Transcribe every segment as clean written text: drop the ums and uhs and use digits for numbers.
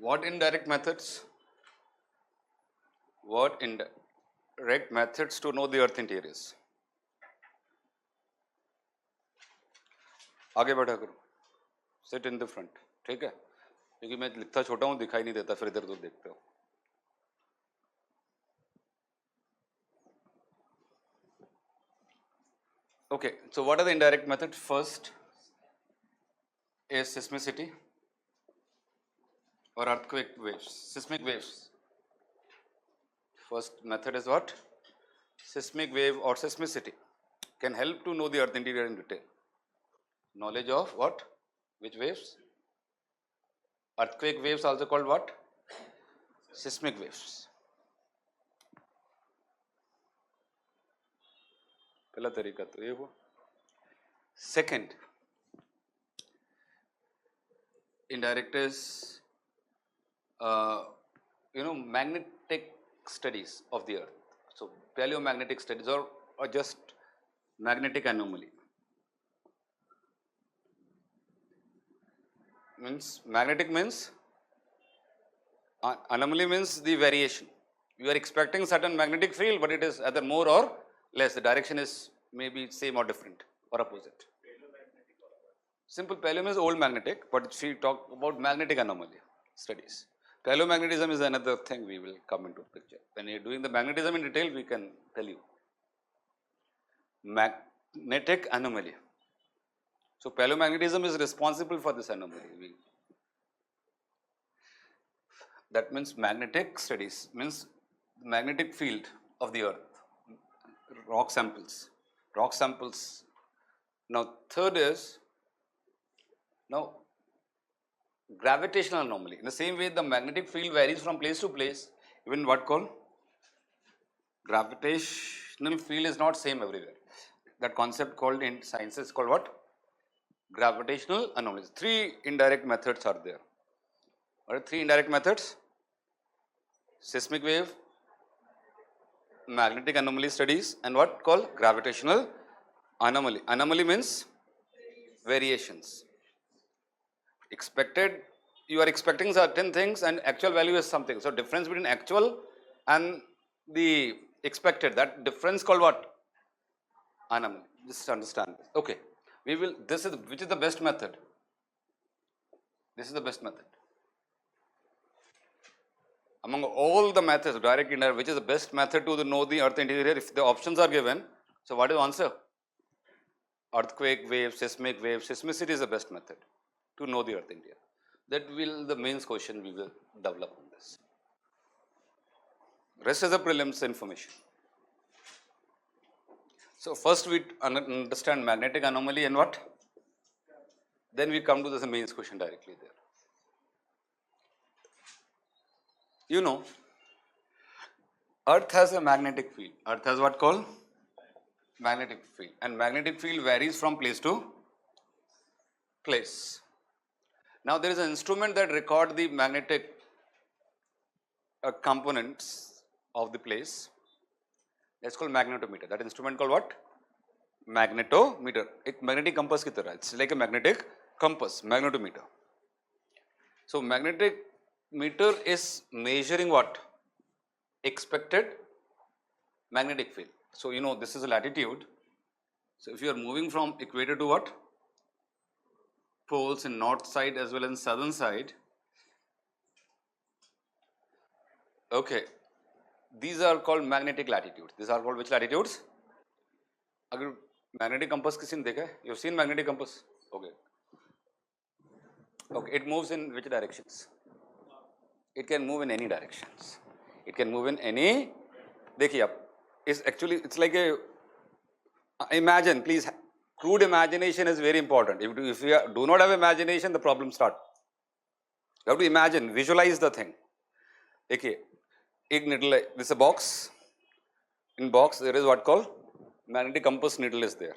What indirect methods? What indirect methods to know the earth interiors? आगे बढ़ा करो, sit in the front, ठीक है, क्योंकि मैं लिखता छोटा हूँ, दिखाई नहीं देता, फिर इधर उधर देखते हो. Okay, so what are the indirect methods? First is seismicity or earthquake waves, seismic waves. First method is what? Seismic wave or seismicity can help to know the earth interior in detail. Knowledge of what? Which waves? Earthquake waves, also called what? Seismic waves. पहला तरीका तो ये हुआ. Second, indirect is magnetic studies of the earth. So paleomagnetic studies or just magnetic anomaly. Means magnetic means anomaly means the variation. You are expecting certain magnetic field, but it is either more or less. The direction is maybe same or different or opposite. Simple paleo means old magnetic, but if we talk about magnetic anomaly studies. Paleomagnetism is another thing we will come into picture. When you are doing the magnetism in detail, we can tell you. Magnetic anomaly. So paleomagnetism is responsible for this anomaly. That means magnetic studies means magnetic field of the earth, rock samples. Now third is gravitational anomaly. In the same way, the magnetic field varies from place to place. Even what called gravitational field is not same everywhere. That concept called in science is called what? Gravitational anomalies. 3 indirect methods are there. What are 3 indirect methods? Seismic wave, magnetic anomaly studies, and what called gravitational anomaly. Anomaly means variations. Expected, you are expecting certain things and actual value is something. So difference between actual and the expected, that difference called what? Anomaly. Just understand this. Okay. Which is the best method? This is the best method. Among all the methods, direct, indirect, which is the best method to know the earth interior? If the options are given, so what is the answer? Earthquake wave, seismic wave, seismicity is the best method to know the earth interior. That will the main question we will develop on this. Rest is the prelims information. So first we understand magnetic anomaly and what? Then we come to the main question directly there. You know, earth has a magnetic field. Earth has what called? Magnetic field. And magnetic field varies from place to place. Now there is an instrument that record the magnetic components of the place. That's called magnetometer. That instrument called what? Magnetometer. एक magnetic compass की तरह. It's like a magnetic compass, magnetometer. So magnetic meter is measuring what? Expected magnetic field. So you know this is a latitude. So if you are moving from equator to what? Poles in north side as well as in southern side. Okay, these are called magnetic latitudes. These are called which latitudes? अगर magnetic compass किसी ने देखा है? You've seen magnetic compass? Okay. Okay, it moves in which directions? It can move in any directions. It can move in any. देखिए आप, it's like a. Imagine, please. Crude imagination is very important. If you do not have imagination, the problem starts. You have to imagine, visualize the thing. देखिए, एक needle, this is a box. In box, there is what called magnetic compass needle is there.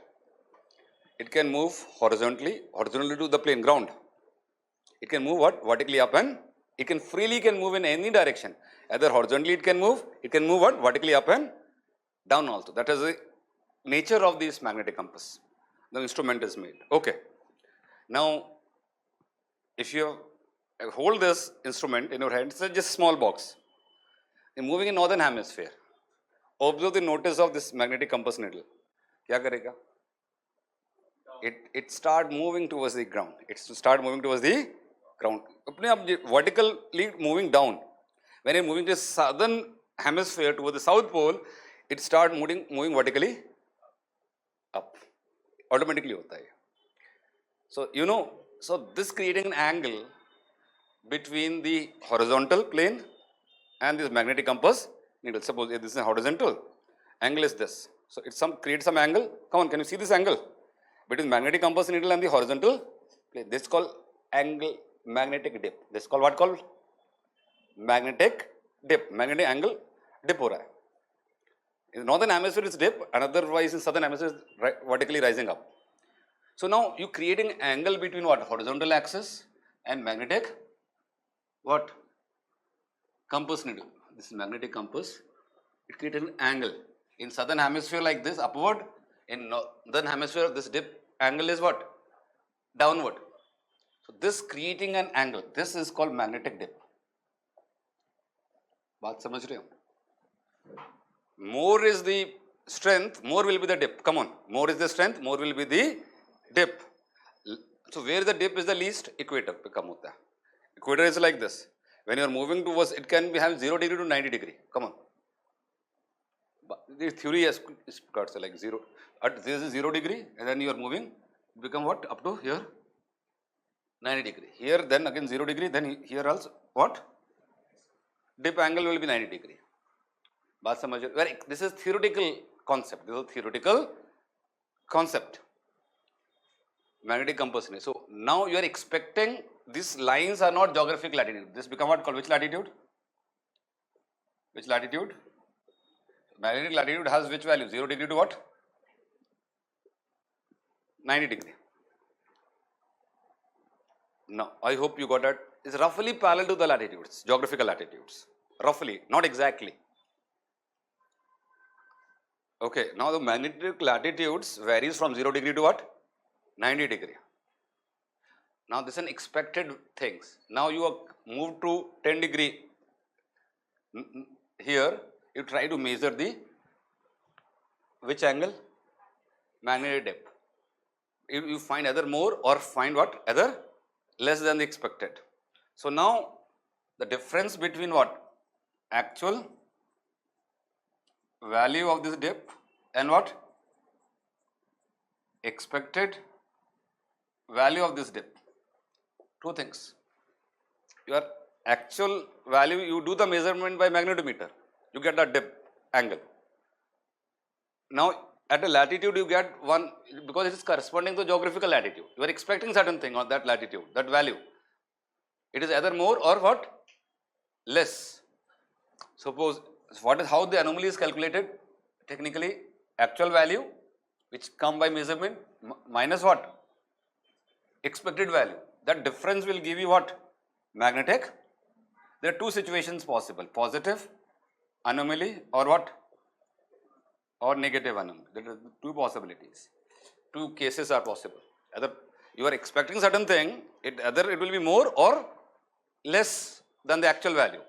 It can move horizontally to the plane ground. It can move what? Vertically up and it can freely move in any direction. Either horizontally it can move what? Vertically up and down also. That is the nature of this magnetic compass. The instrument is made. Okay. Now, if you have hold this instrument in your hand. It's just a small box. It's moving in northern hemisphere. Observe the notice of this magnetic compass needle. क्या करेगा? It start moving towards the ground. It start moving towards the ground. अपने आप vertically moving down. When you're moving to the southern hemisphere towards the south pole, it start moving vertically up. Automatically होता है. So you know, so this creating an angle between the horizontal plane and this magnetic compass needle. Suppose this is a horizontal angle is this. So it creates some angle. Come on, can you see this angle between magnetic compass needle and the horizontal plane? This is called angle magnetic dip. This is called what called magnetic dip. Magnetic angle dip हो रहा है. In northern hemisphere it's dip, and otherwise in southern hemisphere it's vertically rising up. So now you creating angle between what? Horizontal axis and magnetic what? Compass needle. This is magnetic compass. It creates an angle. In southern hemisphere like this, upward. In northern hemisphere, this dip angle is what? Downward. So this creating an angle. This is called magnetic dip. बात समझ रहे हो? More is the strength, more will be the dip. Come on. More is the strength, more will be the dip. So where the dip is the least? Equator पे कम होता है. Equator is like this. When you are moving towards, it can be have 0 degree to 90 degree. Come on. But the theory is like 0. At this is 0 degree, and then you are moving, become what? Up to here, 90 degree. Here, then again 0 degree, then here also what? Dip angle will be 90 degree. बात समझ रहे? This is theoretical concept. This is a theoretical concept. Magnetic compass. So now you are expecting these lines are not geographic latitude. This become what called which latitude? Which latitude? Magnetic latitude has which value? 0 degree to what? 90 degree. Now I hope you got that. It's roughly parallel to the latitudes, geographical latitudes. Roughly, not exactly. Okay, now the magnetic latitudes varies from 0 degree to what? 90 degree. Now this is an expected things. Now you are moved to 10 degree. Here you try to measure the which angle? Magnetic dip. You find either more or find what? Either less than the expected. So now the difference between what? Actual value of this dip and what? Expected value of this dip. Two things. Your actual value, you do the measurement by magnetometer. You get the dip angle. Now at a latitude you get one, because it is corresponding to geographical latitude. You are expecting certain thing on that latitude, that value. It is either more or what? Less. Suppose what is how the anomaly is calculated? Technically, actual value which come by measurement minus what? Expected value. That difference will give you what? Magnetic. There are two situations possible: positive anomaly or what? Or negative anomaly. There are two possibilities. Two cases are possible. Either you are expecting certain thing, either it will be more or less than the actual value.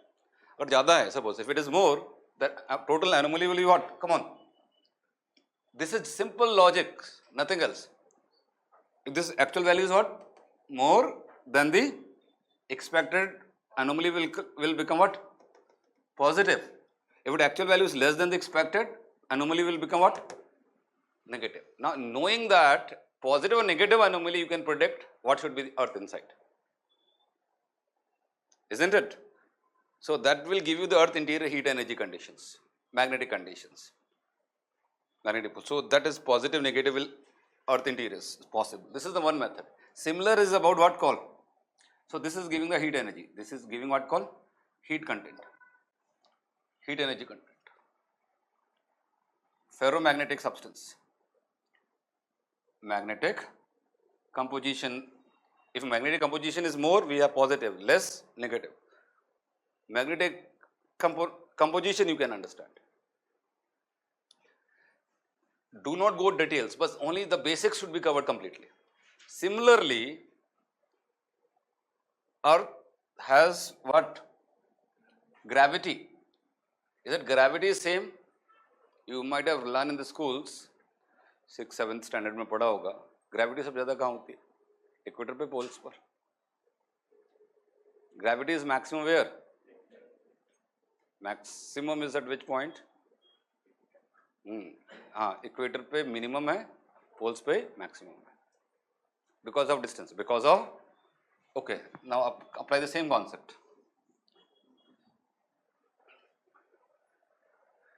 But ज़्यादा है, suppose if it is more, the total anomaly will be what? Come on. This is simple logic, nothing else. If this actual value is what? More than the expected, anomaly will become what? Positive. If the actual value is less than the expected, anomaly will become what? Negative. Now knowing that positive or negative anomaly, you can predict what should be the earth inside. Isn't it? So that will give you the earth interior heat energy conditions, magnetic conditions. Magnetic. So that is positive, negative will earth interior is possible. This is the one method. Similar is about what call? So this is giving the heat energy. This is giving what call? Heat content. Heat energy content. Ferromagnetic substance. Magnetic composition. If magnetic composition is more, we have positive, less negative. Magnetic composition you can understand. Do not go details, but only the basics should be covered completely. Similarly, Earth has what? Gravity. Is it gravity is same? You might have learned in the schools, 6th, 7th standard में पढ़ा होगा. Gravity सबसे ज़्यादा कहाँ होती है? Equator पे poles पर. Gravity is maximum where? Maximum is at which point? हाँ, equator पे minimum है, poles पे maximum है. Because of distance. Because of, okay. Now apply the same concept.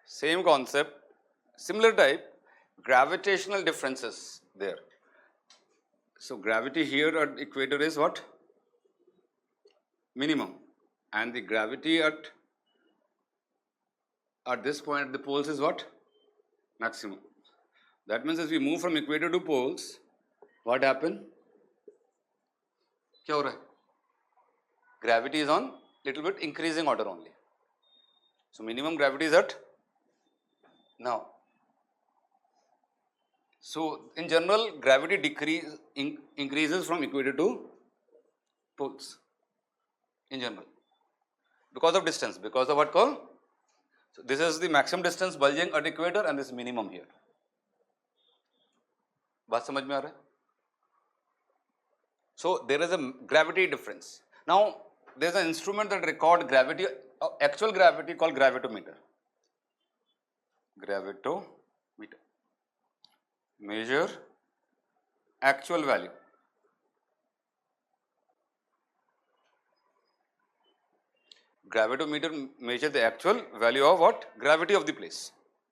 Same concept, similar type, gravitational differences there. So gravity here at equator is what? Minimum. And the gravity at this point at the poles is what? Maximum. That means as we move from equator to poles, what happen? क्या हो रहा है? Gravity is on little bit increasing order only. So minimum gravity is at now. So in general, gravity increases from equator to poles. In general, because of distance, because of what call? So this is the maximum distance bulging at equator and this minimum here. बात समझ में आ रहा है? So there is a gravity difference. Now there is an instrument that record gravity, actual gravity called gravitometer. Gravitometer. Measure actual value. Gravitometer measure the actual value of what? Gravity of the place.